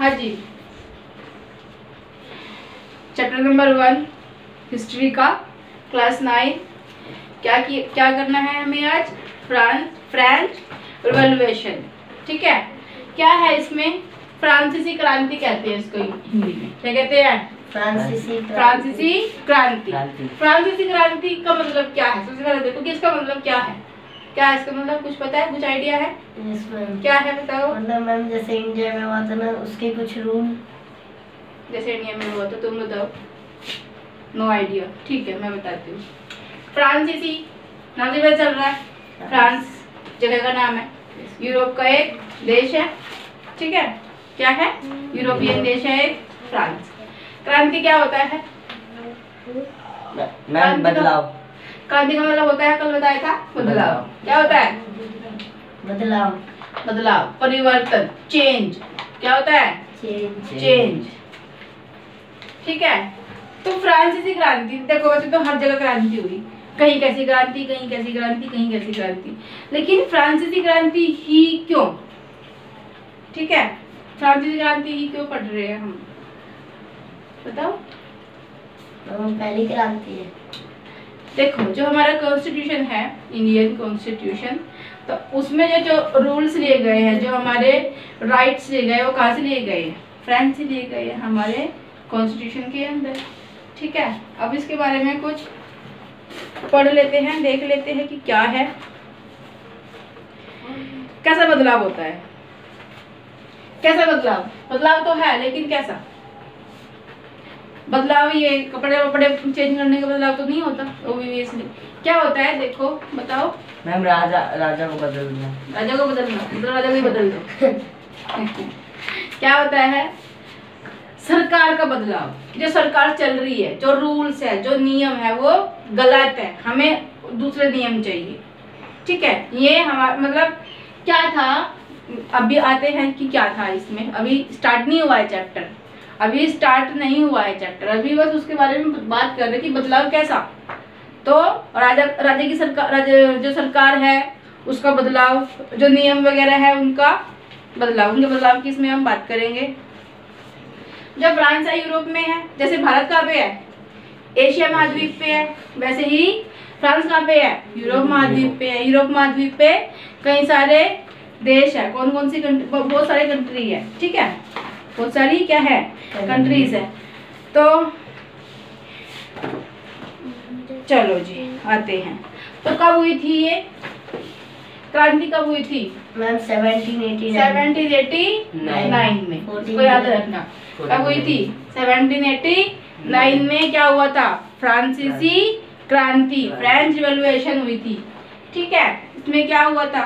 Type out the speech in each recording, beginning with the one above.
हाँ जी, chapter number 1 history का, class 9। क्या करना है हमें आज? French revolution. ठीक है, क्या है इसमें? फ्रांसीसी क्रांति कहते हैं इसको हिंदी में। क्या कहते हैं? फ्रांसीसी क्रांति। फ्रांसीसी क्रांति का मतलब क्या है? सबसे पहले देखो कि इसका मतलब क्या है। क्या है इसका मतलब? कुछ पता है? कुछ आइडिया है? क्या है बताओ। मतलब मैम जैसे इंडिया में हुआ था ना, उसके कुछ रूल। जैसे इंडिया में हुआ था, तुम बताओ। No idea. ठीक है, मैं बताती हूँ। फ्रांसीसी नाम से पता चल रहा है, फ्रांस जगह का नाम है, यूरोप का एक देश है। ठीक है, क्या है? यूरोपियन देश है एक, फ्रांस। क्रांति क्या होता है? बदलाव। क्रांति का मतलब होता है, कल बताया था, बदलाव। क्या होता है? बदलाव, परिवर्तन, चेंज। क्या होता है? चेंज। ठीक है, तो फ्रांसीसी क्रांति देखो, वैसे तो हर जगह क्रांति हुई, कहीं कैसी क्रांति, कहीं कैसी क्रांति, कहीं कैसी क्रांति, लेकिन फ्रांसीसी क्रांति ही क्यों? ठीक है, फ्रांसीसी क्रांति ही क्यों पढ़ रहे हैं हम, बताओ। पहली क्रांति है। देखो, जो हमारा कॉन्स्टिट्यूशन है, इंडियन कॉन्स्टिट्यूशन, तो उसमें जो रूल्स लिए गए हैं, जो हमारे राइट्स लिए गए, वो कहाँ से लिए गए? फ्रांस से लिए गए हैं, हमारे कॉन्स्टिट्यूशन के अंदर। ठीक है, अब इसके बारे में कुछ पढ़ लेते हैं, देख लेते हैं कि क्या है, कैसा बदलाव होता है। कैसा बदलाव तो है, लेकिन कैसा बदलाव? ये कपड़े वपड़े चेंज करने का बदलाव तो नहीं होता, ऑब्वियसली। क्या होता है देखो, बताओ मैम। राजा को बदलना। मतलब राजा को ही बदल दो। क्या होता है? सरकार का बदलाव। जो सरकार चल रही है, जो रूल्स है, जो नियम है, वो गलत है, हमें दूसरे नियम चाहिए। ठीक है, ये हमारा मतलब क्या था, अभी आते हैं कि क्या था इसमें। अभी स्टार्ट नहीं हुआ है चैप्टर, अभी बस उसके बारे में बात कर रहे कि बदलाव कैसा। तो राजा की सरकार, जो सरकार है उसका बदलाव, जो नियम वगैरह है उनका बदलाव, उनके बदलाव की इसमें हम बात करेंगे। जब फ्रांस है यूरोप में है, जैसे भारत कहाँ पे है? एशिया महाद्वीप पे है, वैसे ही फ्रांस कहाँ पे है? यूरोप महाद्वीप पे है। यूरोप महाद्वीप पे कई सारे देश है। कौन कौन सी कंट्री? बहुत सारी कंट्री है। ठीक है, बहुत सारी क्या है? कंट्रीज है। तो चलो जी, आते हैं। तो कब हुई थी ये क्रांति? कब हुई थी मैम? 1789 में। इसको याद रखना, कब हुई थी? 1789 में। क्या हुआ था? फ्रांसीसी क्रांति, फ्रेंच रिवॉल्यूशन हुई थी। ठीक है, इसमें क्या हुआ था,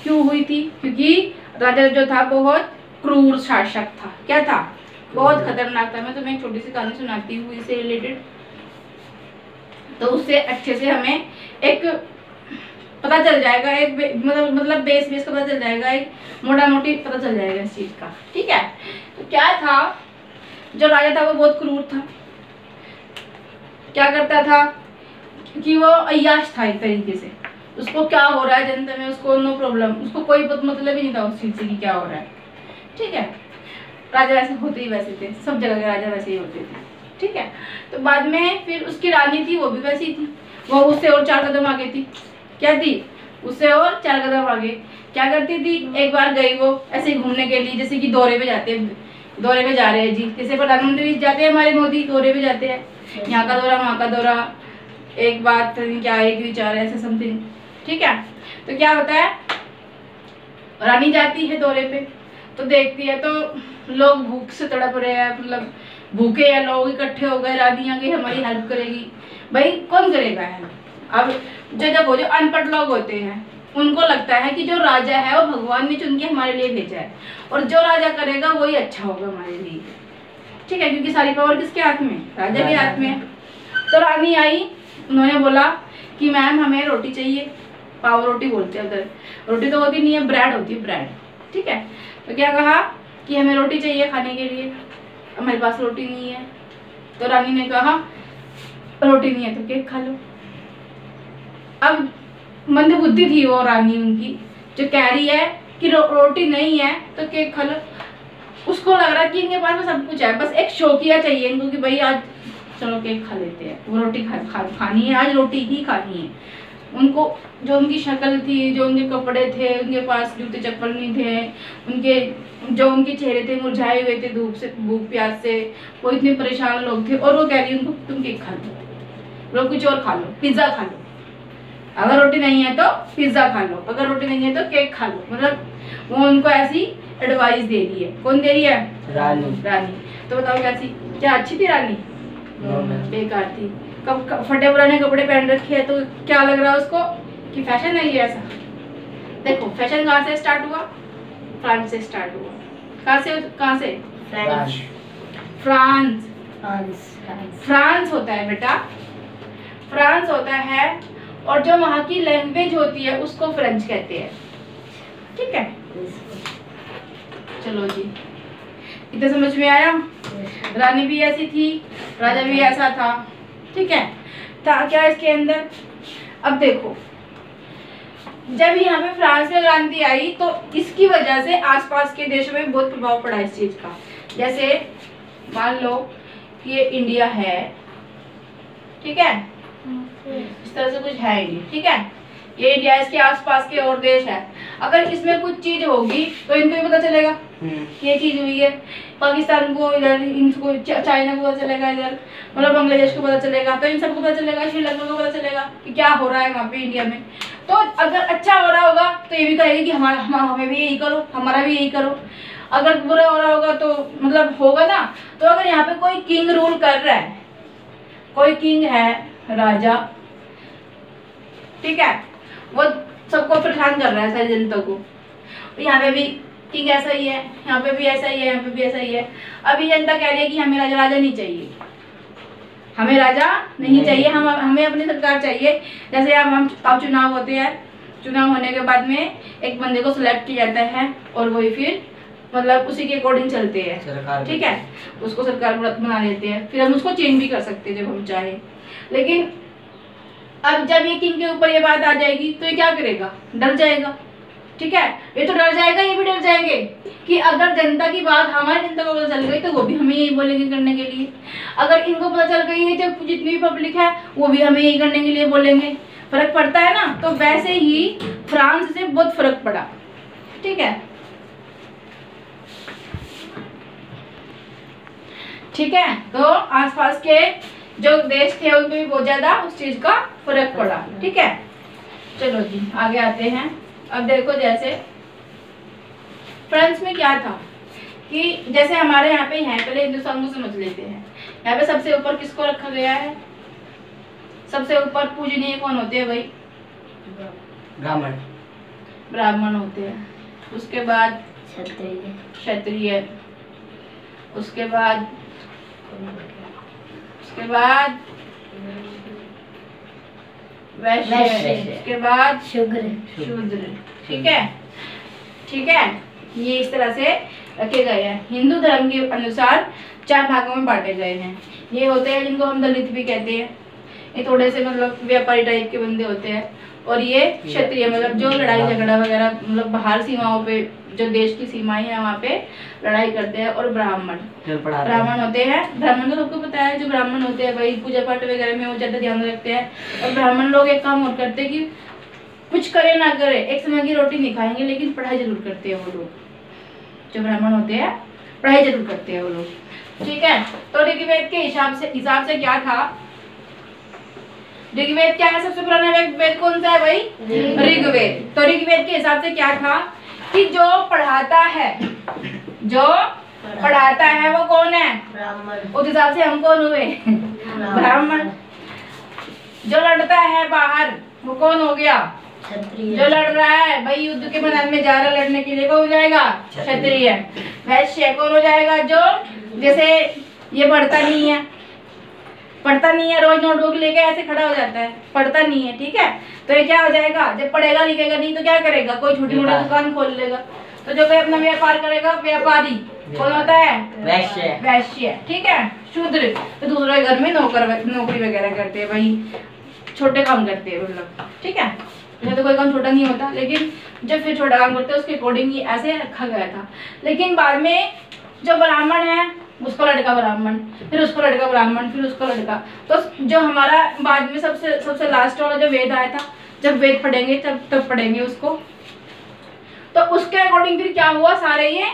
क्यों हुई थी? क्योंकि राजा जो था बहुत क्रूर शासक था। क्या था? बहुत खतरनाक था। मैं तुम्हें एक छोटी सी कहानी सुनाती हूँ इससे रिलेटेड, तो उससे अच्छे से हमें एक पता चल जाएगा, एक मतलब बेस का पता चल जाएगा, एक मोटा मोटी पता चल जाएगा इस चीज का। ठीक है, तो क्या था, जो राजा था वो बहुत क्रूर था। क्या करता था कि वो अय्याश था एक तरीके से। उसको क्या हो रहा है जनता में, उसको नो प्रॉब्लम, उसको कोई मतलब ही नहीं था उस चीज से कि क्या हो रहा है। ठीक है, राजा वैसे होते ही वैसे थे, सब जगह के राजा वैसे ही होते थे। ठीक है, तो बाद में फिर उसकी रानी थी, वो भी वैसी थी, वो उससे और 4 कदम आगे थी। क्या थी? उससे और 4 कदम आगे। क्या करती थी? एक बार गई वो ऐसे ही घूमने के लिए, जैसे कि दौरे पे जा रहे हैं जी, जैसे प्रधानमंत्री जाते हैं हमारे, मोदी दौरे पे जाते हैं, यहाँ का दौरा, वहाँ का दौरा, एक बात क्या, एक विचार, ऐसे समथिंग। ठीक है, तो क्या होता है, रानी जाती है दौरे पे, तो देखती है तो लोग भूख से तड़प रहे हैं, मतलब भूखे हैं लोग, इकट्ठे हो गए, रानी आ गई हमारी हेल्प करेगी। भाई कौन करेगा हेल्प? अब जो अनपढ़ लोग होते हैं, उनको लगता है कि जो राजा है वो भगवान ने चुन के हमारे लिए भेजा है, और जो राजा करेगा वही अच्छा होगा हमारे लिए। ठीक है, क्योंकि सारी पावर किसके हाथ में? राजा के हाथ में। तो रानी आई, उन्होंने बोला कि मैम हमें रोटी चाहिए, पाव रोटी बोलते हैं उधर, रोटी तो होती नहीं है, ब्रेड होती है, ब्रेड। ठीक है, तो क्या कहा कि हमें रोटी चाहिए खाने के लिए, हमारे पास रोटी नहीं है। तो रानी ने कहा रोटी नहीं है तो केक खा लो। अब मंद बुद्धि थी वो रानी उनकी, जो कह रही है कि रोटी नहीं है तो केक खा लो। उसको लग रहा है कि इनके पास में सब कुछ है, बस एक शौकिया चाहिए इनको कि भाई आज चलो केक खा लेते हैं, वो रोटी खानी है, आज रोटी ही खानी है। उनको जो उनकी शक्ल थी, जो उनके कपड़े थे, उनके पास जूते चप्पल नहीं थे, उनके चेहरे थे मुरझाए हुए थे धूप से, भूख प्यास से, वो इतने परेशान लोग थे, और वो कह रही उनको तुम केक खा लो, लोग कुछ और खा लो, पिज्जा खा लो, अगर रोटी नहीं है तो पिज्जा खा लो, अगर रोटी नहीं है तो केक खा लो। मतलब वो उनको ऐसी एडवाइस दे रही है। कौन दे रही है? रानी। तो बताओ कैसी, क्या अच्छी थी रानी? बेकार थी। कब फटे पुराने कपड़े पहन रखे हैं, तो क्या लग रहा है उसको कि फैशन है ये ऐसा। देखो फैशन कहाँ से स्टार्ट हुआ? फ्रांस से स्टार्ट हुआ। कहाँ से? फ्रांस होता है बेटा, फ्रांस होता है, और जो वहाँ की लैंग्वेज होती है उसको फ्रेंच कहते हैं। ठीक है, चलो जी, इतना समझ में आया? रानी भी ऐसी थी, राजा भी ऐसा था। ठीक है, था क्या इसके अंदर? अब देखो, जब यहाँ पे फ्रांस में क्रांति आई तो इसकी वजह से आसपास के देशों में बहुत प्रभाव पड़ा इस चीज का। जैसे मान लो कि ये इंडिया है, ठीक है, इस तरह से कुछ है इंडिया, ठीक है, ये इंडिया, इसके आसपास के और देश है। अगर इसमें कुछ चीज होगी तो इनको भी पता चलेगा कि ये चीज हुई है। पाकिस्तान को इधर, इनको चाइना को पता चलेगा, इधर मतलब बांग्लादेश को पता चलेगा, तो इन सबको पता चलेगा, श्रीलंका को पता चलेगा कि क्या हो रहा है वहाँ पे इंडिया में। तो अगर अच्छा हो रहा होगा तो ये भी कहेगा कि हमें भी यही करो, हमारा भी यही करो। अगर बुरा हो रहा होगा तो मतलब होगा ना। तो अगर यहाँ पे कोई किंग रूल कर रहा है, कोई किंग है, राजा, ठीक है, वो सबको परेशान कर रहा है सारी जनता को, तो यहाँ पे भी किंग ऐसा ही है, यहाँ पे भी ऐसा ही है, यहाँ पे भी ऐसा ही है। अभी जनता कह रही है कि हमें राजा नहीं चाहिए, हमें राजा नहीं चाहिए, हमें अपनी सरकार चाहिए। जैसे अब चुनाव होते हैं, चुनाव होने के बाद में एक बंदे को सिलेक्ट किया जाता है और वही फिर मतलब उसी के अकॉर्डिंग चलते हैं, ठीक है, उसको सरकार बना देते हैं। फिर हम उसको चेंज भी कर सकते हैं जब हम चाहे। लेकिन अब जब ये किंग के ऊपर ये बात आ जाएगी तो ये क्या करेगा? डर जाएगा, ठीक है, ये तो डर जाएगा, ये भी डर जाएंगे कि अगर जनता की बात हमारी जनता को पता चल गई तो वो भी हमें यही बोलेंगे करने के लिए। अगर इनको पता चल गई है, जब जितनी भी पब्लिक है वो भी हमें यही करने के लिए बोलेंगे। फर्क पड़ता है ना। तो वैसे ही फ्रांस से बहुत फर्क पड़ा, ठीक है, ठीक है। तो आसपास के जो देश थे उनमें भी बहुत ज्यादा उस चीज का फर्क पड़ा, ठीक है। चलो जी आगे आते हैं। अब देखो जैसे फ्रांस में क्या था कि जैसे हमारे यहाँ पे है, पहले हिंदुस्तान को समझ लेते हैं। यहाँ पे सबसे ऊपर किसको रखा गया है? सबसे ऊपर पूजनीय कौन होते हैं भाई? ब्राह्मण होते हैं। उसके बाद क्षत्रिय, उसके बाद वैश्य, उसके बाद शूद्र, ठीक है, ठीक है। ये इस तरह से रखे गए हैं। हिंदू धर्म के अनुसार 4 भागों में बांटे गए हैं। ये होते हैं जिनको हम दलित भी कहते हैं, ये थोड़े से मतलब व्यापारी टाइप के बंदे होते हैं। और ये क्षत्रिय मतलब जो लड़ाई झगड़ा वगैरह मतलब बाहर सीमाओं पे, जो देश की सीमाएं हैं वहाँ पे लड़ाई करते हैं। और ब्राह्मण होते हैं। ब्राह्मण तो सबको पता है, जो ब्राह्मण होते हैं भाई पूजा पाठ वगैरह में वो ज्यादा ध्यान रखते हैं। और ब्राह्मण लोग एक काम और करते हैं कि कुछ करे ना करे, एक समय की रोटी नहीं खाएंगे लेकिन पढ़ाई जरूर करते हैं वो लोग। जो ब्राह्मण होते हैं पढ़ाई जरूर करते हैं वो लोग, ठीक है। तो ऋग्वेद के हिसाब से क्या था? ऋग्वेद क्या है? सबसे पुराना वेद कौन सा है भाई? ऋग्वेद। तो ऋग्वेद के हिसाब से क्या था कि जो पढ़ाता है वो कौन है? ब्राह्मण। उस हिसाब से हम कौन हुए? ब्राह्मण। जो लड़ता है बाहर वो कौन हो गया? जो लड़ रहा है भाई युद्ध के मैदान में जा रहा है लड़ने के लिए, कौन हो जाएगा? क्षत्रिय। वैश्य कौन हो जाएगा? जो जैसे ये पढ़ता नहीं है, रोज नोटबुक लेके ऐसे खड़ा हो जाता है, पढ़ता नहीं है, ठीक है। तो ये क्या हो जाएगा? जब पढ़ेगा लिखेगा नहीं तो क्या करेगा? कोई छोटी मोटी दुकान खोल लेगा। तो जो कोई अपना व्यापार करेगा, व्यापारी कौन होता है? वैश्य, ठीक है। शूद्र तो दूसरे घर में नौकरी वगैरह करते हैं भाई, छोटे काम करते हैं मतलब, ठीक है। तो कोई काम छोटा नहीं होता, लेकिन जब फिर छोटा काम करते हैं उसके अकॉर्डिंग ही ऐसे रखा गया था। लेकिन बाद में जो ब्राह्मण है उसका लड़का ब्राह्मण, फिर उसका लड़का ब्राह्मण, फिर उसका लड़का। तो जो हमारा बाद में सबसे लास्ट वाला जो वेद आया था, जब वेद पढ़ेंगे तब पढ़ेंगे उसको। तो उसके अकॉर्डिंग फिर क्या हुआ, सारे ये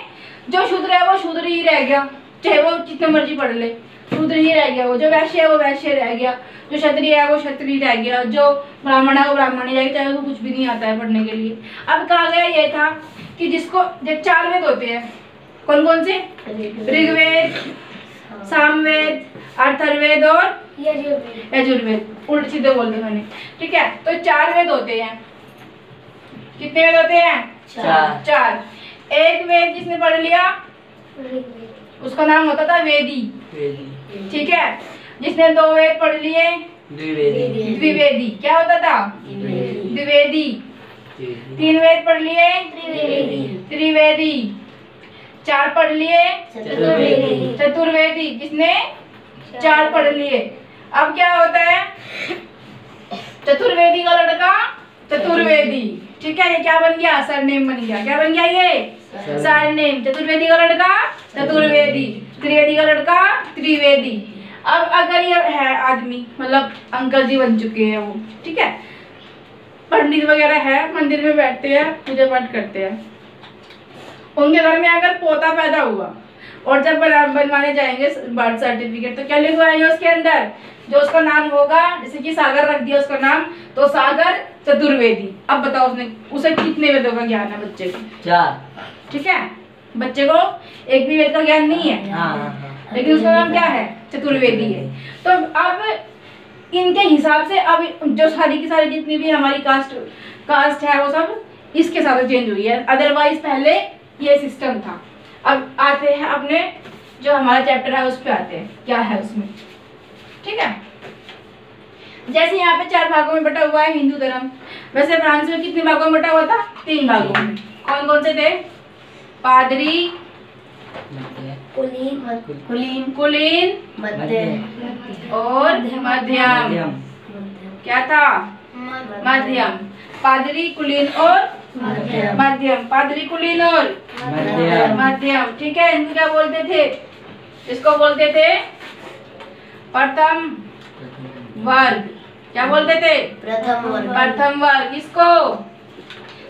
जो शूद्र है वो शूद्र ही रह गया, चाहे वो जितने मर्जी पढ़ ले, शूद्र ही रह गया। वो जो वैश्य है वो वैश्य रह गया, जो क्षत्रिय है वो क्षत्रिय रह गया, जो ब्राह्मण है वो ब्राह्मण ही रह गया, चाहे उसको कुछ भी नहीं आता है पढ़ने के लिए। अब कहा गया ये था कि जिसको जब 4 वेद होते हैं, कौन कौन से? ऋग्वेद, सामवेद, अथर्ववेद और यजुर्वेद। उल्ट सीधे बोल दिया मैंने, ठीक है। तो 4 वेद होते हैं। कितने वेद होते हैं? 4। एक वेद जिसने पढ़ लिया उसका नाम होता था वेदी, ठीक है। जिसने 2 वेद पढ़ लिए द्विवेदी। क्या होता था? द्विवेदी। 3 वेद पढ़ लिए त्रिवेदी। 4 पढ़ लिए चतुर्वेदी। जिसने 4 पढ़ लिए, अब क्या होता है? चतुर्वेदी का लड़का चतुर्वेदी, ठीक है। ये क्या बन गया? सरनेम बन गया। क्या बन गया? ये सरनेम। चतुर्वेदी का लड़का चतुर्वेदी, त्रिवेदी का लड़का त्रिवेदी। अब अगर ये है आदमी, मतलब अंकल जी बन चुके हैं वो, ठीक है, पंडित वगैरह है, मंदिर में बैठते हैं, पूजा पाठ करते हैं, उनके घर में अगर पोता पैदा हुआ और जब बनवाने जाएंगे बर्थ सर्टिफिकेट, तो क्या लिखवाएंगे उसके अंदर? जो उसका नाम होगा, जैसे कि सागर रख दिया उसका नाम, तो सागर चतुर्वेदी। अब बताओ उसे कितने वेदों का ज्ञान है बच्चे को? 4, ठीक है। बच्चे को एक भी वेद का ज्ञान नहीं है, लेकिन उसका नाम क्या है? चतुर्वेदी है। तो अब इनके हिसाब से अब जो सारी की सारी जितनी भी हमारी कास्ट है वो सब इसके साथ चेंज हुई है। अदरवाइज पहले ये सिस्टम था। अब आते हैं अपने जो हमारा चैप्टर है उस पे आते हैं, क्या है उसमें, ठीक है। जैसे यहाँ पे 4 भागों में बटा हुआ है हिंदू धर्म, वैसे फ्रांस में कितने भागों में बटा हुआ था? 3 भागों में। कौन कौन से थे? पादरी, कुलीन और मध्यम। क्या था? मध्यम। पादरी, कुलीन और मध्यम। पादरी, कुलीन और मध्यम, ठीक है। इनको क्या बोलते थे? इसको बोलते थे प्रथम वर्ग। क्या बोलते थे? प्रथम वर्ग। इसको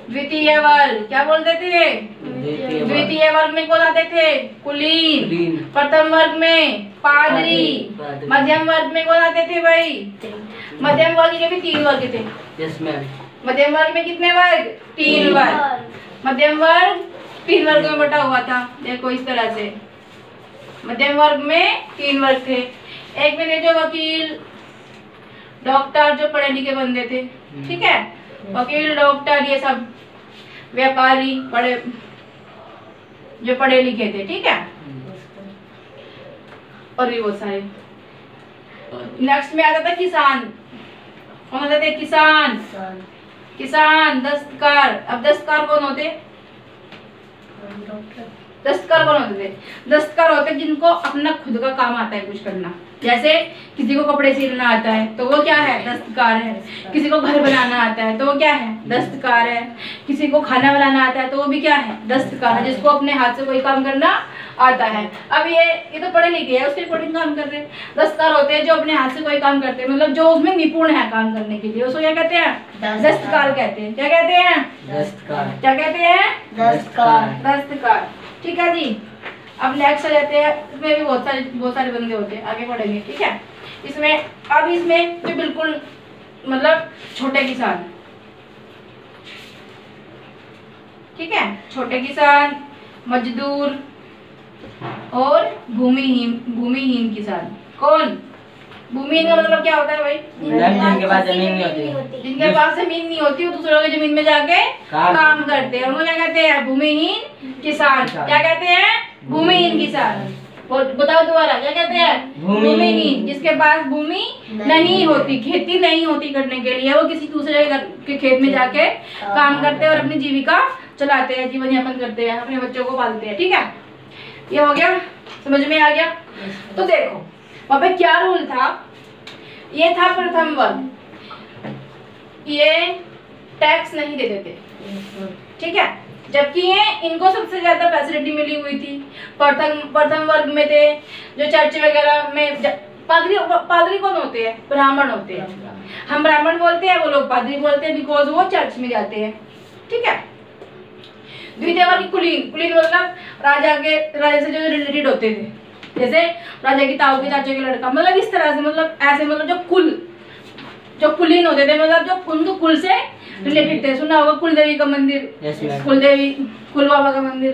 द्वितीय वर्ग। क्या बोलते थे? द्वितीय वर्ग में कौन आते थे? कुलीन। प्रथम वर्ग में पादरी। मध्यम वर्ग में कौन आते थे भाई? मध्यम वर्ग के भी 3 वर्ग थे। Yes ma'am. मध्यम वर्ग में कितने वर्ग? 3 वर्ग। मध्यम वर्ग 3 वर्ग में बटा हुआ था, देखो इस तरह से। मध्यम वर्ग में 3 वर्ग थे। एक में थे जो वकील, डॉक्टर, जो पढ़े लिखे बंदे थे, ठीक है। वकील, डॉक्टर, ये सब व्यापारी, जो पढ़े लिखे थे, ठीक है। और भी बहुत सारे। नेक्स्ट में आता था किसान। कौन होते थे? किसान, दस्तकार। अब दस्तकार कौन होते? दस्तकार कौन होते थे? दस्तकार होते जिनको अपना खुद का काम आता है कुछ करना। जैसे किसी को कपड़े सिलना आता है तो वो क्या है? दस्तकार है। किसी को घर बनाना आता है तो वो क्या है? दस्तकार है। किसी को खाना बनाना आता है तो वो भी क्या है? दस्तकार है, जिसको अपने हाथ से कोई काम करना आता है। अब ये तो पढ़े लिखे हैं, उसके अकॉर्डिंग काम कर रहे हैं। दस्तकार होते हैं जो अपने हाथ से कोई काम करते हैं, मतलब जो उसमें निपुण है काम करने के लिए, उसको क्या कहते हैं? दस्तकार कहते हैं। क्या कहते हैं? दस्तकार। क्या कहते हैं? दस्तकार। ठीक है जी। अब नेक्स्ट आ जाते हैं। इसमें भी बहुत सारे बंदे होते हैं, आगे बढ़ेंगे, ठीक है। इसमें जो बिल्कुल मतलब छोटे किसान, ठीक है, छोटे किसान, मजदूर और भूमिहीन किसान। कौन? भूमिहीन का मतलब क्या होता है भाई? जिनके पास जमीन नहीं होती। जिनके पास जमीन नहीं होती, वो दूसरों की जमीन में जाके काम करते हैं, उनको क्या कहते हैं? भूमिहीन किसान। क्या कहते हैं? भूमिहीन किसान। बताओ दोबारा, क्या कहते हैं? भूमिहीन। जिसके पास भूमि नहीं होती, खेती नहीं होती करने के लिए, वो किसी दूसरे के खेत में जाके काम करते हैं और अपनी जीविका चलाते हैं, जीवन यापन करते हैं, अपने बच्चों को पालते हैं, ठीक है। ये हो गया, समझ में आ गया? तो देखो वहाँ पे क्या रूल था। ये था प्रथम वर्ग, ये टैक्स नहीं देते थे, ठीक है। जबकि ये इनको सबसे ज्यादा फैसिलिटी मिली हुई थी। प्रथम वर्ग में थे जो चर्च वगैरह में पादरी कौन होते हैं? ब्राह्मण होते हैं। हम ब्राह्मण बोलते हैं, वो लोग पादरी बोलते हैं, बिकॉज वो चर्च में जाते हैं। ठीक है। द्वितीय वर्ग कुलीन मतलब राजा से जो रिलेटेड होते थे, जैसे राजा की ताऊ के चाचा के लड़का, मतलब इस तरह से, मतलब ऐसे, मतलब जो कुलीन होते थे, मतलब जो उनको कुल से रिलेटेड थे। सुना होगा कुलदेवी का मंदिर, कुल बाबा का मंदिर,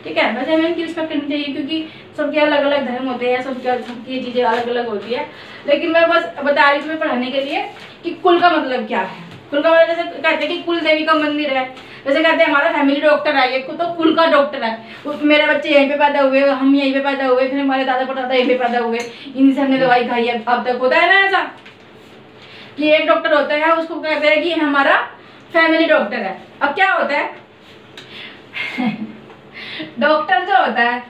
ठीक है। वैसे हमें इनकी रिस्पेक्ट करनी चाहिए क्योंकि सबके अलग अलग धर्म होते हैं, सबकी चीजें अलग अलग होती है। लेकिन मैं बस बता रही तुम्हें पढ़ाने के लिए कि कुल का मतलब क्या है। कुल का मतलब जैसे कहते हैं कि कुल देवी का मंदिर है, जैसे कहते हैं हमारा फैमिली डॉक्टर है, ये तो कुल का डॉक्टर है। मेरे बच्चे यहीं पे पैदा हुए, हम यहीं पे पैदा हुए, फिर हमारे दादा परदादा यहीं पे पैदा हुए, इन्हीं से हमने दवाई खाई है अब तक। होता है ना ऐसा कि एक डॉक्टर होता है, उसको कहते हैं कि हमारा फैमिली डॉक्टर है। अब क्या होता है डॉक्टर जो होता है,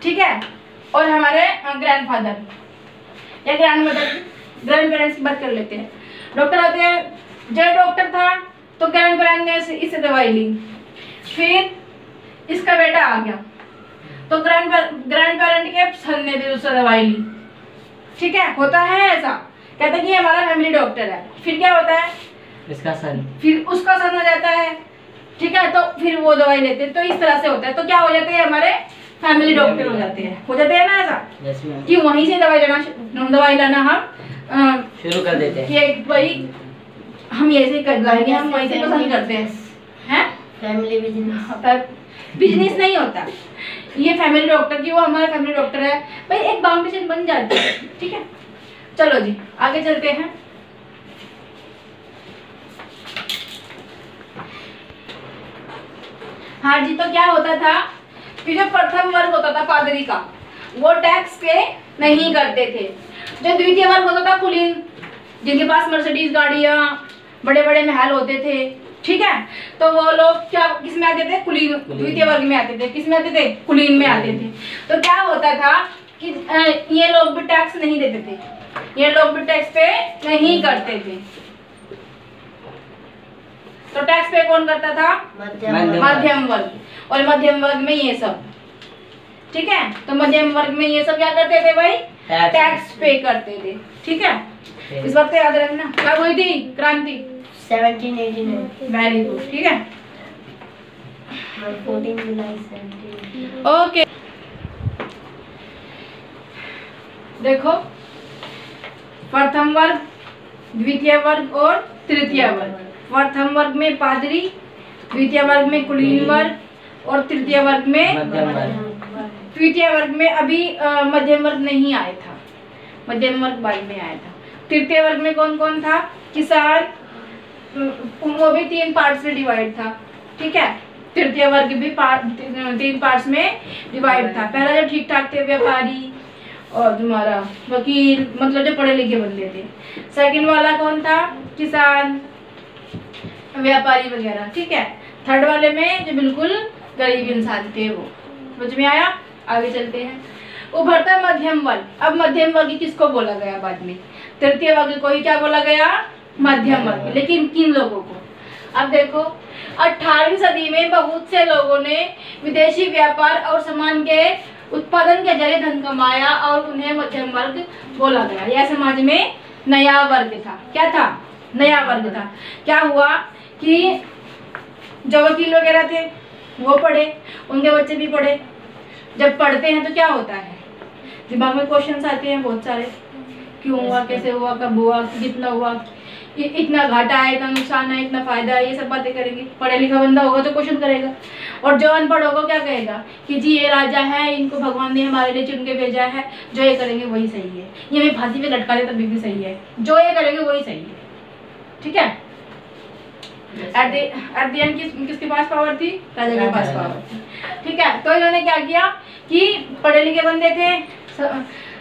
ठीक है, और हमारे ग्रैंडफादर या ग्रैंड पेरेंट्स की बात कर लेते हैं। डॉक्टर होते हैं, जब डॉक्टर था तो ग्रैंड पेरेंट ने इससे दवाई ली, फिर इसका बेटा आ गया तो ग्रैंड पेरेंट के सन ने भी उससे दवाई ली। ठीक है, होता है ऐसा, कहते हैं कि हमारा फैमिली डॉक्टर है। फिर क्या होता है, इसका सन, फिर उसका सन हो जाता है। ठीक है, तो फिर वो दवाई लेते हैं। तो इस तरह से होता है। तो क्या हो जाते हैं, हमारे फैमिली डॉक्टर हो जाते हैं ना ऐसा कि वहीं से दवाई लाना हम शुरू कर देते हैं कि भाई हम ऐसे कर लाएंगे, हम वहीं से पसंद करते हैं। फैमिली बिजनेस नहीं होता ये फैमिली डॉक्टर की, वो हमारा फैमिली डॉक्टर है भाई, एक बाउंडेशन बन जाती है। ठीक है, चलो जी आगे चलते हैं। हाँ जी, तो क्या होता था कि जो प्रथम वर्ग होता था पादरी का, वो टैक्स पे नहीं करते थे। जो द्वितीय वर्ग होता था कुलीन, जिनके पास मर्सिडीज गाड़ियां, बड़े बड़े महल होते थे, ठीक है, तो वो लोग क्या किस में आते थे, कुलीन, द्वितीय वर्ग में आते थे। किस में आते थे, कुलीन में आते थे। तो क्या होता था कि ये लोग भी टैक्स नहीं देते थे, ये लोग भी टैक्स पे नहीं करते थे। तो टैक्स पे कौन करता था, मध्यम वर्ग। और मध्यम वर्ग में ये सब, ठीक है, तो मध्यम वर्ग में ये सब क्या करते थे भाई, टैक्स पे करते थे। ठीक है, इस वक्त याद रखना। क्या हुई थी क्रांति, 1789। Very good. ठीक है, 14 जुलाई 17। ओके, देखो प्रथम वर्ग, द्वितीय वर्ग और तृतीय वर्ग। प्रथम वर्ग में पादरी, द्वितीय वर्ग में कुलीन वर्ग और तृतीय वर्ग में मध्यम वर्ग। तृतीय वर्ग में अभी मध्यम वर्ग नहीं आया था, मध्यम वर्ग बाद में आया था। तृतीय वर्ग में कौन कौन था, किसान, वो भी 3 पार्ट्स में डिवाइड था। ठीक है, तृतीय वर्ग भी 3 पार्ट्स में डिवाइड था। पहला जो ठीक ठाक थे व्यापारी और तुम्हारा वकील, मतलब जो पढ़े लिखे बंदे थे। सेकंड वाला कौन था, किसान, व्यापारी वगैरह। ठीक है, थर्ड वाले में जो बिल्कुल गरीब इंसान थे वो। समझ में आया, आगे चलते हैं। उभरता मध्यम वर्ग। अब मध्यम वर्ग किसको बोला गया बाद में, तृतीय वर्ग को ही क्या बोला गया, मध्यम वर्ग। लेकिन किन लोगों को, अब देखो 18वीं सदी में बहुत से लोगों ने विदेशी व्यापार और सामान के उत्पादन के जरिए धन कमाया और उन्हें मध्यम वर्ग बोला गया। यह समाज में नया वर्ग था। क्या था, नया वर्ग था। क्या हुआ कि जो वकील वगैरह थे वो पढ़े, उनके बच्चे भी पढ़े। जब पढ़ते हैं तो क्या होता है, दिमाग में क्वेश्चंस आते हैं बहुत सारे, क्यों हुआ, कैसे हुआ, कब हुआ, कितना हुआ, इतना घाटा है, इतना नुकसान है, इतना फायदा है, ये सब बातें करेंगे। पढ़ा लिखा बंदा होगा तो क्वेश्चन करेगा, और जो अनपढ़ होगा क्या कहेगा कि जी ये राजा है, इनको भगवान ने हमारे लिए चुन के भेजा है, जो ये करेंगे वही सही है, ये हमें फांसी पे लटका दे तभी भी सही है, जो ये करेंगे वही सही है। ठीक है, एट द एंड किसके पास पावर थी, राजा के पास पावर थी। ठीक है, तो इन्होंने क्या किया कि पढ़े लिखे बंदे थे,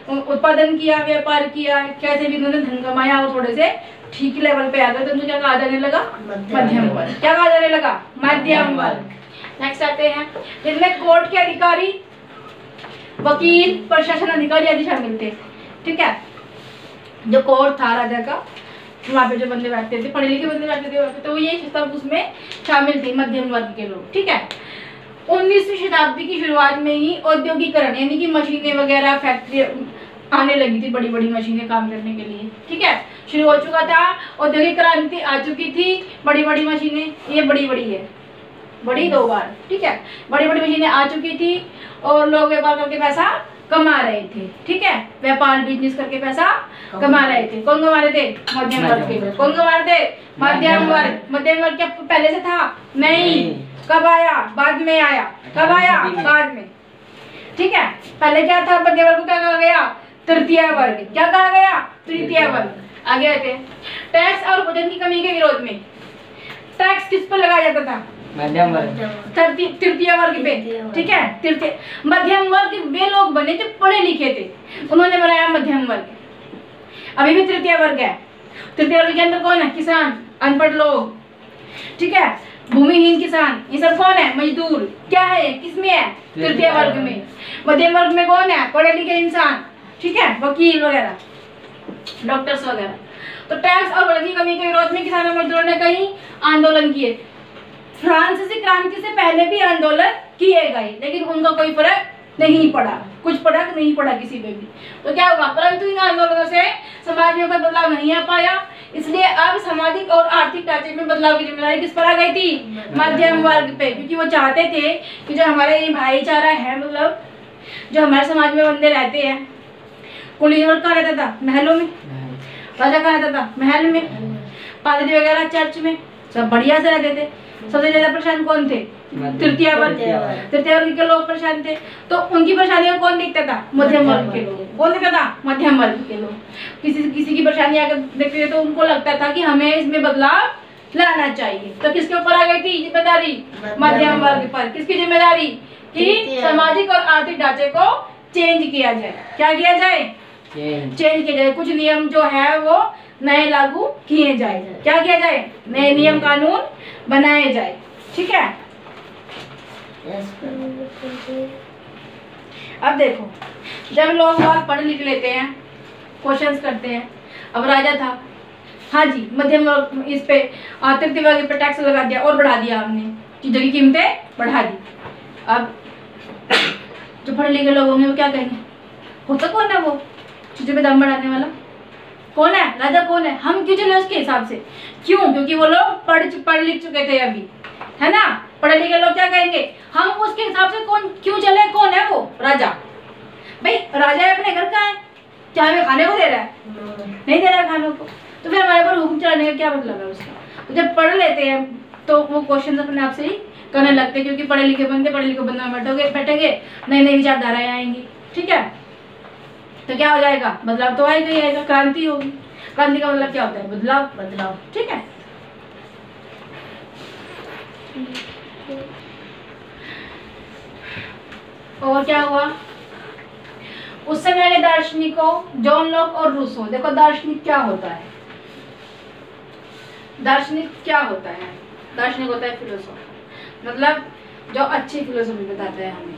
उत्पादन किया, व्यापार किया, कैसे भी उन्होंने धन कमाया और थोड़े से ठीक लेवल पे आ गए, तो उनको क्या कहा जाने लगा, मध्यम वर्ग। क्या कहा जाने लगा, मध्यम वर्ग। नेक्स्ट आते हैं, जिनमें कोर्ट के अधिकारी, वकील, प्रशासन अधिकारी आदि शामिल थे। ठीक है, जो कोर्ट था राजा का, वहाँ पे जो बंदे बैठते थे, पढ़े लिखे बंदे बैठते थे वहाँ पे, तो ये सब उसमें शामिल थे, मध्यम वर्ग के लोग। ठीक है, 19वीं शताब्दी की शुरुआत में ही औद्योगिकरण यानी कि मशीनें वगैरह, फैक्ट्री आने लगी थी, बड़ी बड़ी मशीनें काम करने के लिए। ठीक है, शुरू हो चुका था, औद्योगिक क्रांति आ चुकी थी, बड़ी बड़ी मशीनें, ये बड़ी बड़ी है, बड़ी 2 बार। ठीक है, बड़ी बड़ी मशीनें आ चुकी थी और लोग व्यापार करके पैसा कमा रहे थे। ठीक है, व्यापार बिजनेस करके पैसा कमा रहे थे। कौन कमा रहे थे? मध्यम वर्ग के लोग। कौन कमा रहे थे? मध्यम वर्ग। मध्यम वर्ग क्या पहले से था? नहीं। कब आया? बाद में आया। कब आया? बाद में। ठीक है, पहले क्या था? मध्यम वर्ग को क्या कहा गया? तृतीय वर्ग। क्या कहा गया? तृतीय वर्ग। आगे आते हैं, टैक्स और भोजन की कमी के विरोध में टैक्स किस पर लगाया जाता था? मध्यम वर्ग, तृतीय वर्ग पे। ठीक है, तृतीय मध्यम वर्ग वे लोग बने जो पढ़े लिखे थे, उन्होंने बनाया मध्यम वर्ग। अभी भी तृतीय वर्ग है। तृतीय वर्ग के अंदर कौन है? किसान, अनपढ़ लोग। ठीक है, भूमिहीन किसान, ये सब कौन है? मजदूर। क्या है? किसमें है? तृतीय वर्ग में। मध्यम वर्ग में कौन है? पढ़े लिखे इंसान। ठीक है, वकील वगैरह, डॉक्टर्स वगैरह। तो टैक्स और भोजन की कमी के विरोध में किसानों मजदूरों ने कई आंदोलन किए। फ्रांसीसी क्रांति से पहले भी आंदोलन किए गए, लेकिन उनका कोई फर्क नहीं पड़ा, कुछ फर्क नहीं पड़ा किसी पे भी। तो क्या हुआ? परंतु इन आंदोलनों से समाज में कोई बदलाव नहीं आ पाया, इसलिए अब सामाजिक और आर्थिक ढांचे में बदलाव की जिम्मेदारी किस पर आ गई थी? मध्यम वर्ग पे। क्योंकि वो चाहते थे कि जो हमारे भाईचारा है, मतलब जो हमारे समाज में बंदे रहते हैं, कुलीन कहाँ रहता था? महलों में। राजा कहाँ रहता था? महल में। पादरी वगैरह चर्च में, सब बढ़िया से रहते थे। सबसे ज्यादा परेशान कौन थे? तृतीय वर्ग। तृतीय वर्ग के लोग परेशान थे, तो उनकी परेशानियों को कौन देखता था? मध्यम वर्ग के लोग। कौन देखता था? मध्यम वर्ग के लोग। किसी की परेशानी अगर देखते थे तो उनको लगता था कि हमें इसमें बदलाव लाना चाहिए। तो किसके ऊपर आ गई थी जिम्मेदारी? मध्यम वर्ग पर। किसकी जिम्मेदारी? कि सामाजिक और आर्थिक ढांचे को चेंज किया जाए। क्या किया जाए? चेंज किया जाए। कुछ नियम जो है वो नए लागू किए जाए। क्या किया जाए? नए नियम कानून बनाए जाए। ठीक है, अब देखो, जब लोग बात पढ़ लिख लेते हैं, क्वेश्चंस करते हैं। अब राजा था, हाँ जी, मध्यम वर्ग इस पे तृतीय वर्ग पे टैक्स लगा दिया और बढ़ा दिया हमने, चीजों की कीमतें बढ़ा दी। अब जो पढ़े लिखे लोग होंगे वो क्या कहेंगे? होता कौन है वो चीजों पे दाम बढ़ाने वाला? कौन है? राजा कौन है? हम क्यों चले उसके हिसाब से? क्यों? क्योंकि वो लोग पढ़ लिख चुके थे अभी, है ना। पढ़े लिखे लोग क्या कहेंगे? हम उसके हिसाब से कौन क्यों चले? कौन है वो? राजा। भाई राजा अपने घर का है, क्या हमें खाने को दे रहा है? नहीं दे रहा है खाने को, तो फिर हमारे पर हुक्म चलाने का क्या मतलब है उसका? तो जब पढ़ लेते हैं तो वो क्वेश्चन अपने आप से ही करने लगते हैं, क्योंकि पढ़े लिखे बंदे में बैठेंगे, नई नई विचारधाराएं आएंगी। ठीक है, तो क्या हो जाएगा? बदलाव तो आएगा ही आएगा, क्रांति होगी। क्रांति का मतलब क्या होता है? बदलाव। ठीक है, और क्या हुआ? उस समय के दार्शनिकों जॉन लॉक और रूसो। देखो दार्शनिक क्या होता है? दार्शनिक क्या होता है? दार्शनिक होता है फिलोसोफर, मतलब जो अच्छी फिलोसफी बताता है हमें।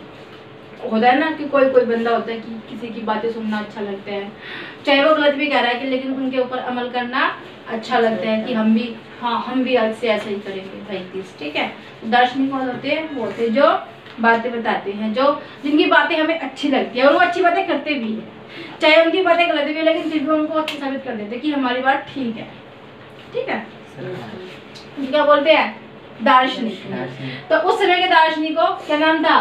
होता है ना कि कोई बंदा होता है कि किसी की बातें सुनना अच्छा लगता है, चाहे वो गलत भी कह रहा है कि, लेकिन उनके ऊपर अमल करना अच्छा लगता है कि हम भी आज से ऐसा ही करेंगे भाई दिस। ठीक है, दार्शनिक कौन होते हैं? वो होते हैं जो बातें बताते हैं, जो जिनकी बातें हमें अच्छी लगती है और वो अच्छी बातें करते भी है, चाहे उनकी बातें गलत भी है, लेकिन फिर भी उनको अच्छी साबित कर देते हैं कि हमारी बात ठीक है। ठीक है, क्या बोलते हैं? दार्शनिक। तो उस समय के दार्शनिकों क्या नाम था?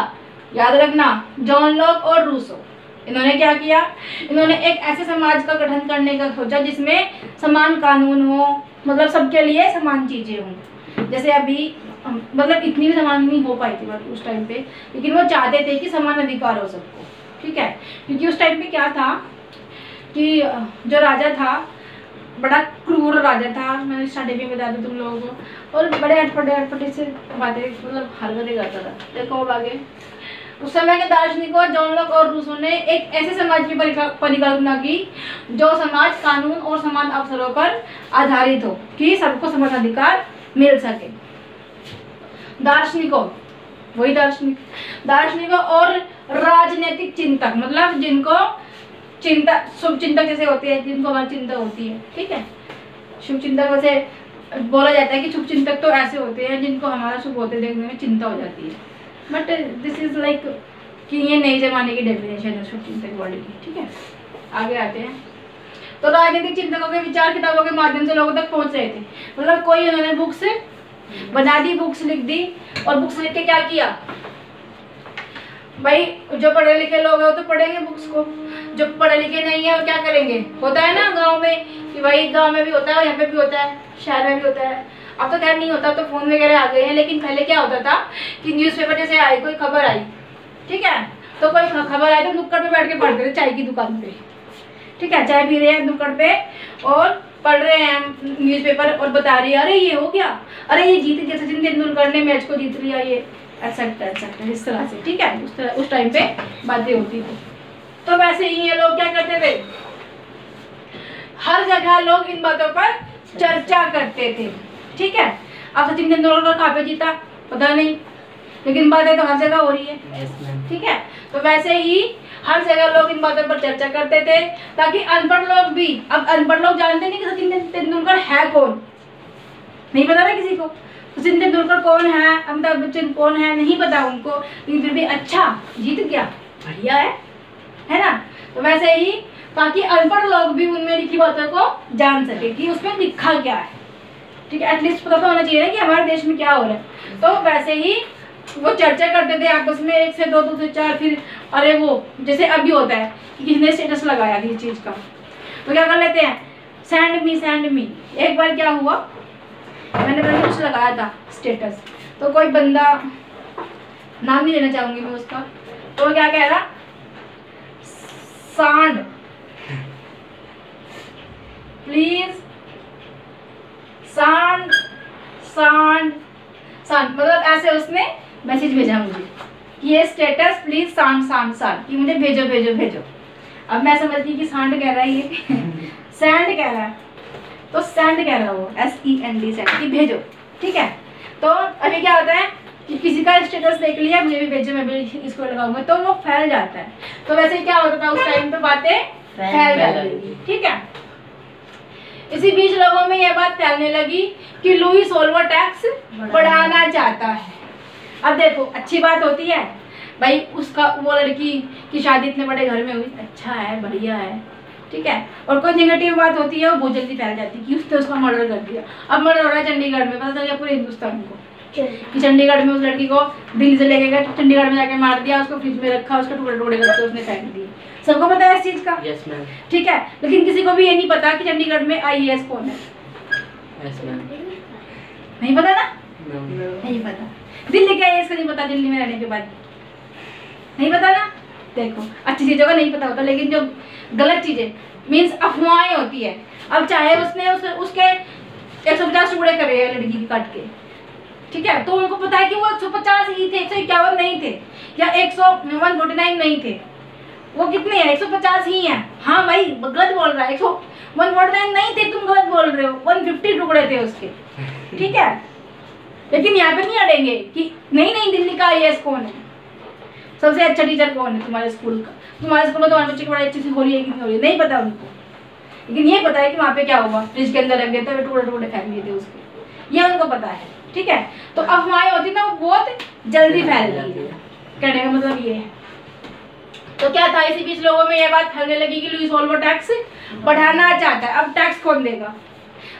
याद रखना, जॉन लॉक और रूसो। इन्होंने क्या किया? इन्होंने एक ऐसे समाज का गठन करने का सोचा जिसमें समान कानून हो, मतलब सबके लिए समान चीजें हों। जैसे अभी मतलब इतनी भी समान नहीं हो पाई थी उस टाइम पे, लेकिन वो चाहते थे कि समान अधिकार हो सबको। ठीक है, क्योंकि उस टाइम पे क्या था कि जो राजा था बड़ा क्रूर राजा था, मैंने स्टार्टिंग में बता दूं तुम लोगों को, और बड़े अटपटे से बातें मतलब हरकतें करता था। देखो अब आगे, उस समय के दार्शनिकों जॉन लॉक और रूसो ने एक ऐसे समाज की परिकल्पना की जो समाज कानून और समान अवसरों पर आधारित हो, कि सबको समान अधिकार मिल सके। दार्शनिकों, वही दार्शनिकों और राजनीतिक चिंतक, मतलब जिनको शुभ चिंतक जैसे होते हैं, जिनको हमारी चिंता होती है। ठीक है, शुभचिंतक वैसे बोला जाता है कि शुभचिंतक तो ऐसे होते हैं जिनको हमारा शुभ होते देखने में चिंता हो जाती है, बट दिस इज लाइक कि ये नए जमाने की डेफिनेशन है शुभचिंतक वर्ड की। ठीक है, आगे आते हैं। तो राजनीतिक चिंतकों के विचार किताबों के माध्यम से लोगों तक पहुंच रहे थे, मतलब कोई उन्होंने बुक्स बना दी, बुक्स लिख दी, और बुक्स लिख के क्या किया भाई, जो पढ़े लिखे लोग हैं वो तो पढ़ेंगे बुक्स को, जो पढ़े लिखे नहीं है वो क्या करेंगे। होता है ना गांव में कि भाई गांव में भी होता है, यहाँ पे भी होता है, शहर में भी होता है। अब तो खैर नहीं होता, तो फोन वगैरह आ गए हैं, लेकिन पहले क्या होता था कि न्यूज़पेपर जैसे आई, कोई खबर आई, ठीक है, तो कोई खबर आई तो नुक्कड़ पे बैठ के पढ़ते थे चाय की दुकान पे। ठीक है, चाय पी रहे हैं नुक्कड़ पे और पढ़ रहे हैं न्यूज़पेपर और बता रही है अरे ये हो गया, अरे ये जीत गया, सचिन तेंदुलकर ने मैच को जीत लिया, ये एक्सेप्ट इस तरह से। ठीक है, उस टाइम पे बातें होती थी। तो वैसे ही ये लोग क्या करते थे, हर जगह लोग इन बातों पर चर्चा करते थे। ठीक है, अब सचिन तेंदुलकर कहाँ पे जीता पता नहीं, लेकिन बातें तो हर जगह हो रही है। ठीक है, तो वैसे ही हर जगह लोग इन बातों पर चर्चा करते थे ताकि अनपढ़ लोग भी, अब अनपढ़ लोग जानते नहीं कि सचिन तेंदुलकर है कौन, नहीं पता ना किसी को सचिन तेंदुलकर कौन है, अमिताभ बच्चन कौन है, नहीं पता उनको, लेकिन फिर भी अच्छा जीत गया, बढ़िया है ना। तो वैसे ही ताकि अनपढ़ लोग भी उनमें लिखी बातों को जान सके कि उसमें लिखा क्या है। ठीक है, एटलीस्ट पता तो होना चाहिए ना कि हमारे देश में क्या हो रहा है। तो वैसे ही वो चर्चा करते थे आपस में, 1 से 2, 2 से 4, फिर अरे वो जैसे अभी होता है कि किसने स्टेटस लगाया किसी चीज का, तो क्या कर लेते हैं सेंड मी। एक बार क्या हुआ, मैंने कुछ लगाया था स्टेटस, तो कोई बंदा, नाम नहीं लेना चाहूंगी मैं उसका, तो वो क्या कह रहा, सांड प्लीज, सांड सांड सांड, मतलब ऐसे उसने मैसेज भेजा मुझे कि ये स्टेटस प्लीज सांड सांड सांड, कि मुझे भेजो भेजो भेजो। अब मैं समझती कि सांड कह रहा है ये सैंड कह रहा है, तो सैंड कह रहा है वो, SEND सैंड, कि भेजो। ठीक है, तो अभी क्या होता है कि किसी का स्टेटस देख लिया, मुझे भी भेजो, मैं भी इसको लगाऊंगा, तो वो फैल जाता है। तो वैसे क्या होता था उस टाइम पे, बातें फैल जाती थी। ठीक है, इसी बीच लोगों में यह बात फैलने लगी कि लुई सोल्वर टैक्स बढ़ाना चाहता है। अब देखो अच्छी बात होती है भाई, उसका वो लड़की की शादी इतने बड़े घर में हुई, अच्छा है, बढ़िया है। ठीक है, और कोई नेगेटिव बात होती है वो बहुत जल्दी फैल जाती है कि उसने उसका मर्डर कर दिया। अब मर्डर हो रहा है चंडीगढ़ में, पता चल गया पूरे हिंदुस्तान को कि चंडीगढ़ में उस लड़की को दिल्ली से लेके गए, चंडीगढ़ में जाके मार दिया, उसको फ्रिज में रखा, उसके टुकड़े टुकड़े करके उसने फेंक दिए। सबको पता है इस चीज का। yes, ma'am. ठीक है, लेकिन किसी को भी ये नहीं पता कि चंडीगढ़ में IAS कौन है। yes, ma'am. नहीं पता ना, no. नहीं पता। दिल्ली के IAS का नहीं पता, दिल्ली में रहने के बाद नहीं पता ना। देखो अच्छी चीजों का नहीं पता होता, लेकिन जो गलत चीजें मीन्स अफवाहें होती है, अब चाहे उसने उसके 150 टुकड़े करे हैं लड़की की काट के, ठीक है, तो उनको पता है कि वो 150 ही थे, 151 नहीं थे, या 149 नहीं थे, वो कितने हैं, 150 ही हैं। हाँ भाई गलत बोल रहा है, 149 नहीं थे, तुम गलत बोल रहे हो, 150 टुकड़े थे उसके। ठीक है, लेकिन यहाँ पे नहीं अड़ेंगे कि नहीं दिल्ली का IAS कौन है, सबसे अच्छा टीचर कौन है तुम्हारे स्कूल का, तुम्हारे स्कूल में तुम्हारे बच्चे की पढ़ाई अच्छी से हो रही है कि नहीं हो रही है, नहीं पता उनको, लेकिन ये पता है कि वहाँ पे क्या हुआ, फ्रिज के अंदर रख देते हुए टुकड़े टुकड़े फेंक दिए थे उसके, ये उनको पता है। ठीक है, तो अफवाहें होती ना वो बहुत जल्दी फैल जाती है, कहने का मतलब ये है। तो क्या था, इसी बीच लोगों में ये बात फैलने लगी कि लुई सोल्वर टैक्स बढ़ाना चाहता है। अब टैक्स कौन देगा,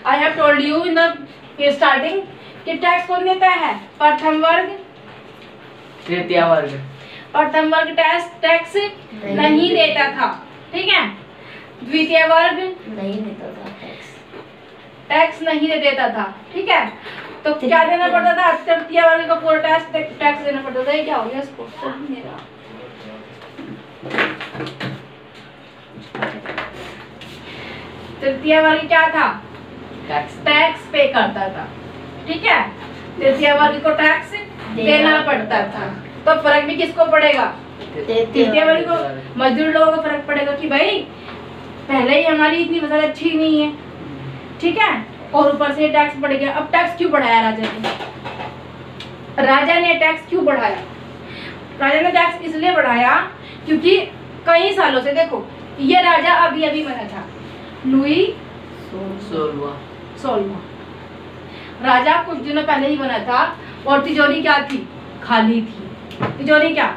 I have told you in the starting कि टैक्स कौन देता है, प्रथम वर्ग, तृतीय वर्ग। प्रथम वर्ग टैक्स नहीं देता था। ठीक है, द्वितीय वर्ग नहीं देता था टैक्स नहीं देता था। ठीक है, तो क्या देना पड़ता था, तृतीय वर्ग का पूरा टैक्स देना पड़ता था। ये क्या हो गया इसको, तृतीय वर्ग क्या था, टैक्स पे करता था। ठीक है, तृतीय वर्ग को टैक्स देना पड़ता था, तो फर्क भी किसको पड़ेगा, तृतीय वर्ग को, मजदूर लोगों को फर्क पड़ेगा कि भाई पहले ही हमारी इतनी फसल अच्छी नहीं है। ठीक है, और ऊपर से टैक्स बढ़ गया। अब टैक्स क्यों बढ़ाया राजा ने टैक्स क्यों बढ़ाया, राजा ने टैक्स इसलिए बढ़ाया क्योंकि कई सालों से, देखो ये राजा अभी अभी बना था, लुई 16वां। राजा कुछ दिनों पहले ही बना था और तिजोरी क्या थी? खाली थी। तिजोरी क्या?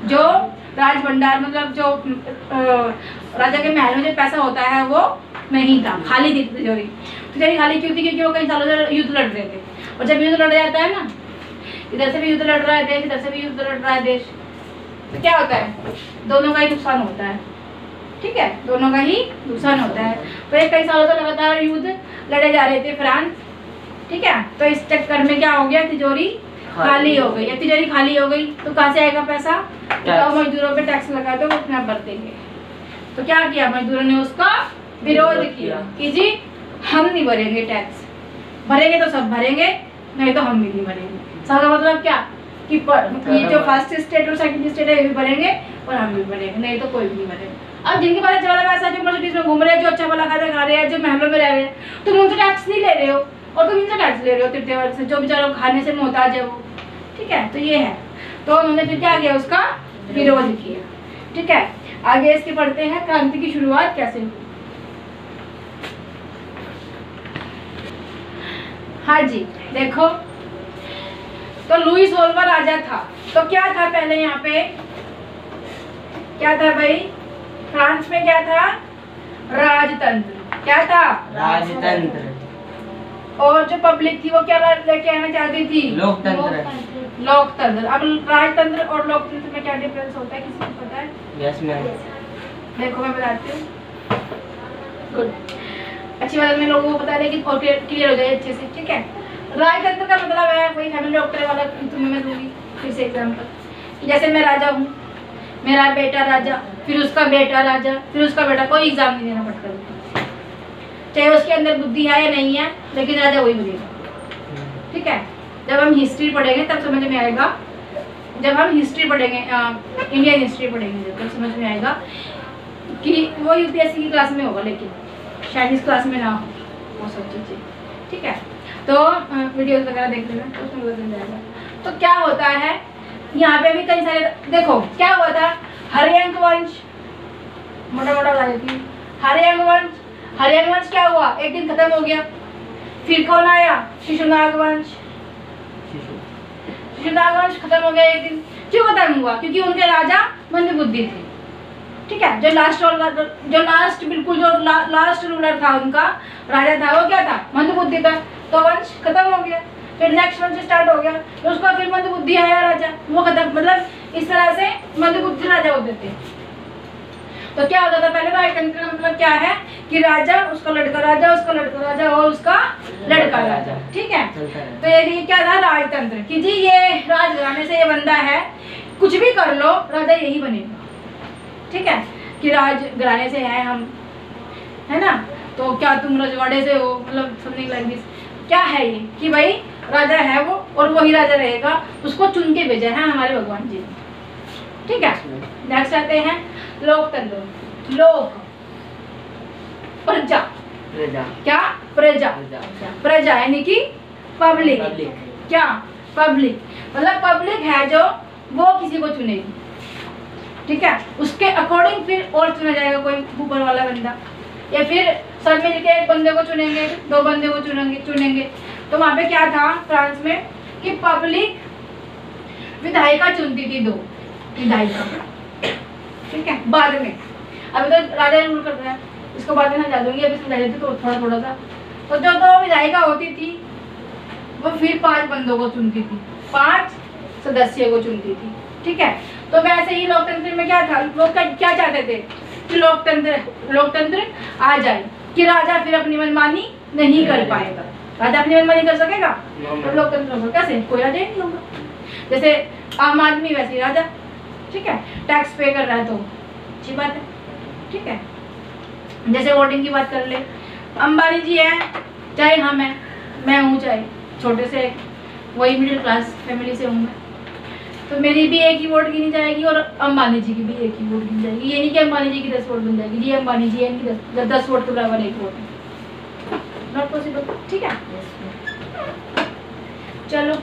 जो राज भंडार मतलब जो राजा के महल में जो पैसा होता है वो नहीं था, खाली थी तिजोरी। तिजोरी खाली क्यों थी? क्योंकि वो कई सालों से युद्ध लड़ रहे थे, और जब युद्ध लड़ जाता है ना, इधर से भी युद्ध लड़ रहा है देश, इधर से भी युद्ध लड़ रहा है देश, तो क्या होता है? दोनों का ही नुकसान होता है। ठीक है, दोनों का ही नुकसान होता है। तो ये कई सालों से लगातार युद्ध लड़े जा रहे थे फ्रांस। ठीक है, तो इस चक्कर में क्या हो गया? तिजोरी खाली हो गई। तिजोरी खाली हो गई तो कहाँ से आएगा पैसा? तो मजदूरों पे टैक्स लगा दो, वो अपने आप भर देंगे। तो क्या किया मजदूरों ने? उसका विरोध किया कि जी हम नहीं भरेंगे टैक्स, भरेंगे तो सब भरेंगे, नहीं तो हम भी नहीं भरेंगे। सबका मतलब क्या कि ये जो फर्स्ट स्टेट और सेकंड स्टेट है ये भी भरेंगे और हम भी भरेंगे, नहीं तो कोई भी नहीं भरेगा। अब जिनके पास अच्छा वाला पैसा, जो मर्सिडीज में घूम रहे हैं, जो अच्छा वाला खाना खा रहे हैं, जो महलों में रह रहे हैं, तुम उनसे टैक्स नहीं ले रहे हो और तुम इनसे टैक्स ले रहे हो तिरते वर्ग से, जो बेचारा खाने से मोहताज है वो। ठीक है, तो ये है। तो उन्होंने फिर क्या किया? उसका विरोध किया। ठीक है, आगे इसके पढ़ते हैं क्रांति की शुरुआत कैसे हुई। हाँ जी, देखो तो लुई 16वां राजा था। तो क्या था पहले यहाँ पे? क्या था भाई? फ्रांस में क्या था? राजतंत्र। क्या था? राजतंत्र। और जो पब्लिक थी वो क्या लेके आना चाहती थी? लोकतंत्र। लोकतंत्र। अब राजतंत्र और लोकतंत्र में क्या डिफरेंस होता है, किसी को पता है? Yes ma'am. देखो मैं बताती हूँ। गुड, अच्छी बात है, लोगों को पता है, लेकिन और क्लियर हो जाए अच्छे से। ठीक है, राजतंत्र का मतलब है वही फैमिली डॉक्टर वाला। तुम्हें मैं दूंगी फिर से एग्जाम्पल। जैसे मैं राजा हूँ, मेरा बेटा राजा, फिर उसका बेटा राजा, फिर उसका बेटा, कोई एग्जाम नहीं देना पड़ता, चाहे उसके अंदर बुद्धि है या नहीं है, लेकिन राजा वही बनेगा। ठीक है, जब हम हिस्ट्री पढ़ेंगे तब समझ में आएगा, जब हम हिस्ट्री पढ़ेंगे, इंडियन हिस्ट्री पढ़ेंगे तब समझ में आएगा कि वो यूपीएससी की क्लास में होगा, लेकिन शायद इस क्लास में ना हो वो सब चीज़ें। ठीक है, तो वीडियोस वगैरह देख लेना तो उसमें बदल जाएगा। तो क्या होता है यहाँ पे भी कई सारे, देखो क्या हुआ था? हरियंक वंश मोटा मोटा बता देती हूँ। हरियंक वंश क्या हुआ? एक दिन खत्म हो गया। फिर कौन आया? शिशुनाग वंश। शिशुनाग वंश खत्म हो गया एक दिन। क्यों खत्म हुआ? क्योंकि उनके राजा मंदबुद्धि थे। ठीक है, जो लास्ट बिल्कुल जो लास्ट रूलर था, उनका राजा था, वो क्या था? मंदबुद्धि था। तो वंश खत्म हो गया। फिर नेक्स्ट वंश स्टार्ट हो गया, तो उसका फिर मंदबुद्धि आया राजा, वो खत्म। मतलब इस तरह से मंदबुद्धि राजा होते थे। तो क्या होता था पहले? राजतंत्र का मतलब क्या है कि राजा, उसका लड़का राजा, उसका लड़का राजा और उसका लड़का राजा। ठीक है, तो ये क्या था? राजतंत्र कि जी ये राजघराने से ये बंदा है, कुछ भी कर लो राजा यही बनेगा। ठीक है, कि राजघराने से है हम, है ना, तो क्या तुम रजवाड़े से हो, मतलब समथिंग लाइक दिस। क्या है ये कि भाई राजा है वो और वही राजा रहेगा, उसको चुन के भेजा है हमारे भगवान जी ने। ठीक है, नेक्स्ट आते हैं लोकतंत्र। लोक, प्रजा। क्या? प्रजा। प्रजा यानी कि पब्लिक। क्या? पब्लिक मतलब पब्लिक है जो वो किसी को चुनेगी। ठीक है, उसके अकॉर्डिंग फिर और चुना जाएगा कोई ऊपर वाला बंदा, या फिर सब मिलके एक बंदे को चुनेंगे, दो बंदे को चुनेंगे। तो वहाँ पे क्या था फ्रांस में कि पब्लिक विधायिका चुनती थी, 2 विधायिका। ठीक है, बाद में अभी तो राजा रूल कर रहा है, इसको बाद में समझा दूंगी, अभी समझा देती तो थोड़ा सा। तो जो 2 विधायिका होती थी वो फिर 5 बंदों को चुनती थी, 5 सदस्य को चुनती थी। ठीक है, तो वैसे ही लोकतंत्र में क्या था? वो क्या चाहते थे कि लोकतंत्र आ जाए, कि राजा फिर अपनी मनमानी नहीं कर पाएगा। राजा अपनी मनमानी कर सकेगा तो लोकतंत्र होगा कैसे? कोई राजा ही नहीं होगा। जैसे आम आदमी वैसे ही राजा। ठीक है, टैक्स पे कर रहा है तो अच्छी बात है। ठीक है, जैसे वोटिंग की बात कर ले, अंबानी जी है, चाहे हम हैं, मैं हूँ, चाहे छोटे से वही मिडिल क्लास फैमिली से हूँ मैं, तो मेरी भी एक ही वोट गिनी जाएगी और अंबानी जी की भी एक ही वोट गिनी जाएगी। ये नहीं कि अंबानी जी की 10 वोट बन जाएगी, जी अंबानी जी है इनकी 10 वोट के बराबर एक वोट है, नॉट पॉसिबल। ठीक है, चलो